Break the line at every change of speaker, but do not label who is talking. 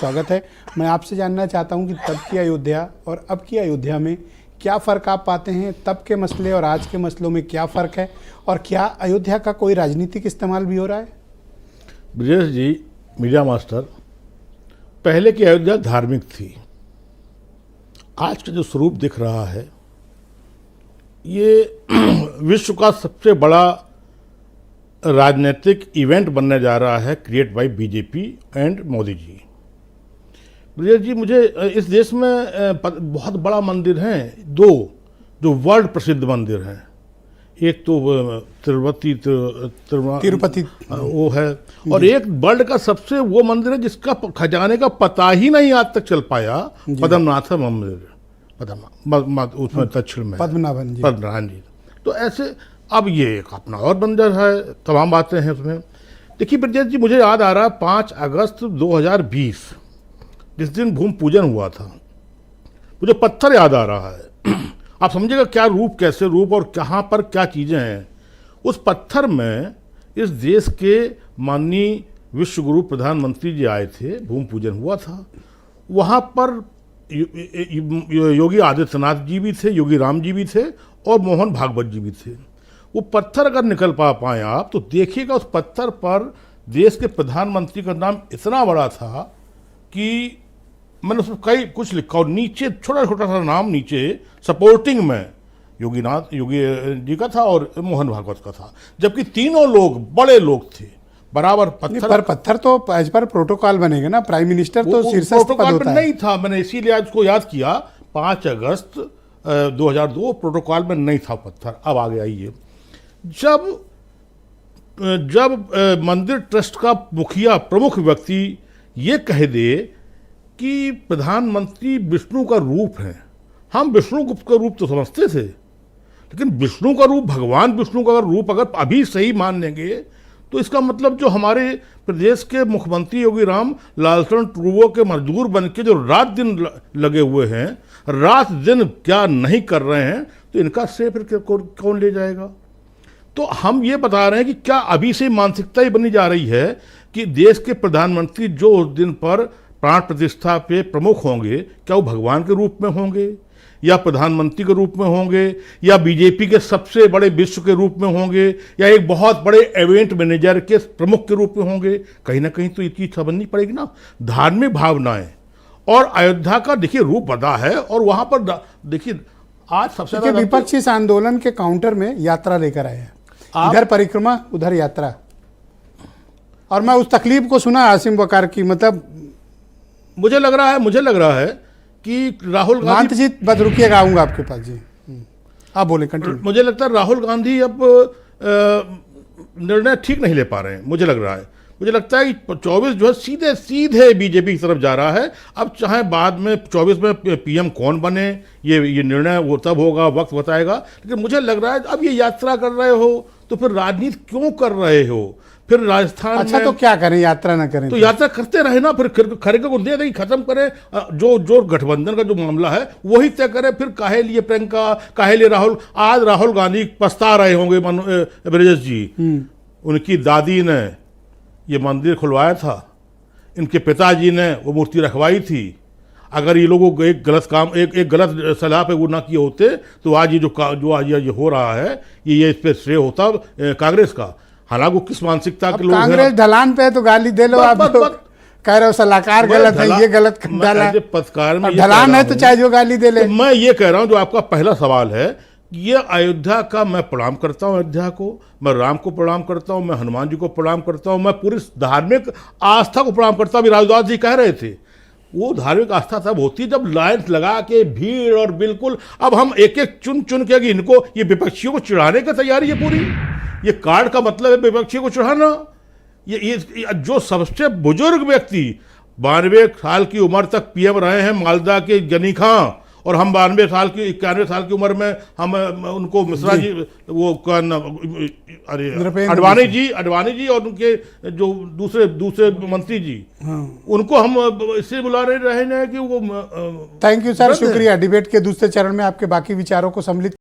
स्वागत है। मैं आपसे जानना चाहता हूं कि तब की अयोध्या और अब की अयोध्या में क्या फ़र्क आप पाते हैं, तब के मसले और आज के मसलों में क्या फ़र्क है, और क्या अयोध्या का कोई राजनीतिक इस्तेमाल भी हो रहा है?
ब्रजेश जी, मीडिया मास्टर, पहले की अयोध्या धार्मिक थी। आज का जो स्वरूप दिख रहा है ये विश्व का सबसे बड़ा राजनीतिक इवेंट बनने जा रहा है, create by BJP and Modi ji. Brajesh ji, मुझे इस देश में बहुत बड़ा मंदिर हैं, दो जो वर्ल्ड प्रसिद्ध मंदिर हैं। एक तो तिरुपति वो है, और एक वर्ल्ड का सबसे वो मंदिर है जिसका खजाने का पता ही नहीं आज तक चल पाया, पद्मनाभ मंदिर, उसमें दक्षिण में पद्मनाभन जी। तो ऐसे अब ये एक अपना और मंदिर है, तमाम बातें हैं उसमें। देखिए ब्रजेश जी, मुझे याद आ रहा है 5 अगस्त 2020 जिस दिन भूमि पूजन हुआ था, मुझे पत्थर याद आ रहा है। आप समझिएगा क्या रूप, कैसे रूप और कहाँ पर क्या चीज़ें हैं। उस पत्थर में इस देश के माननीय विश्व गुरु प्रधानमंत्री जी आए थे, भूमि पूजन हुआ था। वहाँ पर योगी आदित्यनाथ जी भी थे, योगी राम जी भी थे और मोहन भागवत जी भी थे। वो पत्थर अगर निकल पाए आप तो देखिएगा, उस पत्थर पर देश के प्रधानमंत्री का नाम इतना बड़ा था कि मैंने उसमें कई कुछ लिखा, और नीचे छोटा छोटा सा नाम नीचे सपोर्टिंग में योगी जी का था और मोहन भागवत का था, जबकि तीनों लोग बड़े लोग थे बराबर।
पत्थर तो एज पर प्रोटोकॉल बनेगा ना, प्राइम मिनिस्टर तो शीर्षस्थ पद होता है।
नहीं था, मैंने इसीलिए आज उसको याद किया। 5 अगस्त 2002 प्रोटोकॉल में नहीं था पत्थर, अब आ गया ये। जब मंदिर ट्रस्ट का मुखिया, प्रमुख व्यक्ति ये कह दे कि प्रधानमंत्री विष्णु का रूप है, हम विष्णु का रूप तो समझते थे, लेकिन विष्णु का रूप, भगवान विष्णु का रूप अगर अभी सही मान लेंगे तो इसका मतलब जो हमारे प्रदेश के मुख्यमंत्री योगी राम लालसन टूवो के मजदूर बन के जो रात दिन लगे हुए हैं, रात दिन क्या नहीं कर रहे हैं, तो इनका श्रेय फिर कौन ले जाएगा? तो हम ये बता रहे हैं कि क्या अभी से मानसिकता ही बनी जा रही है कि देश के प्रधानमंत्री जो उस दिन पर प्राण प्रतिष्ठा पे प्रमुख होंगे, क्या वो भगवान के रूप में होंगे या प्रधानमंत्री के रूप में होंगे या बीजेपी के सबसे बड़े विश्व के रूप में होंगे या एक बहुत बड़े इवेंट मैनेजर के प्रमुख के रूप में होंगे? कहीं ना कहीं तो ये चीज समझनी पड़ेगी ना। धार्मिक भावनाएं और अयोध्या का देखिए रूप बदा है, और वहां पर देखिए आज सबसे
विपक्ष इस आंदोलन के काउंटर में यात्रा लेकर आए हैं, इधर परिक्रमा उधर यात्रा, और मैं उस तकलीफ को सुना आसिम वकार की। मतलब
मुझे लग रहा है कि राहुल गांधी
जी, बस रुकिएगा, आऊंगा आपके पास जी, आप बोले कंटिन्यू।
मुझे लगता है राहुल गांधी अब निर्णय ठीक नहीं ले पा रहे हैं, मुझे लग रहा है। मुझे लगता है कि 24 जो है सीधे बीजेपी की तरफ जा रहा है। अब चाहे बाद में 24 में पीएम कौन बने, ये निर्णय वो तब होगा, वक्त बताएगा। लेकिन मुझे लग रहा है अब ये यात्रा कर रहे हो तो फिर राजनीति क्यों कर रहे हो? फिर राजस्थान
अच्छा में, तो क्या करें, यात्रा ना करें
तो यात्रा करते रहे ना, फिर खरे को दे दें, खत्म करें। जो गठबंधन का जो मामला है वही तय करें। फिर काहे लिए प्रियंका, काहे लिए राहुल? आज राहुल गांधी पछता रहे होंगे ब्रजेश जी, उनकी दादी ने ये मंदिर खुलवाया था, इनके पिताजी ने वो मूर्ति रखवाई थी। अगर ये लोगों को एक गलत काम, एक गलत सलाह पे वो ना किए होते तो आज ये जो आज ये हो रहा है, ये इस पर श्रेय होता कांग्रेस का। हालांकि वो किस मानसिकता के लोग हैं।
कांग्रेस ढलान पे है तो गाली दे लो, आप कह रहे हो सलाहकार गलत है, ये गलत डाला,
पत्रकार में
ढलान है तो चाहे जो गाली दे ले।
मैं ये कह रहा हूँ, जो आपका पहला सवाल है, ये अयोध्या का मैं प्रणाम करता हूँ। अयोध्या को मैं राम को प्रणाम करता हूँ, मैं हनुमान जी को प्रणाम करता हूँ, मैं पूरी धार्मिक आस्था को प्रणाम करता हूँ। अभी राजदास जी कह रहे थे, वो धार्मिक आस्था तब होती है जब लाइन लगा के भीड़, और बिल्कुल अब हम एक एक चुन के कि इनको, ये विपक्षियों को चिढ़ाने की तैयारी है पूरी। ये कार्ड का मतलब है विपक्षियों को चढ़ाना। ये जो सबसे बुजुर्ग व्यक्ति 92 साल की उम्र तक पीएम रहे हैं, मालदा के गनी खां, और हम 92 साल की, 91 साल की उम्र में हम उनको मिश्रा जी, वो अरे अडवाणी जी और उनके जो दूसरे मंत्री जी, उनको हम इससे बुला रहे हैं कि वो।
थैंक यू सर, शुक्रिया। डिबेट के दूसरे चरण में आपके बाकी विचारों को सम्मिलित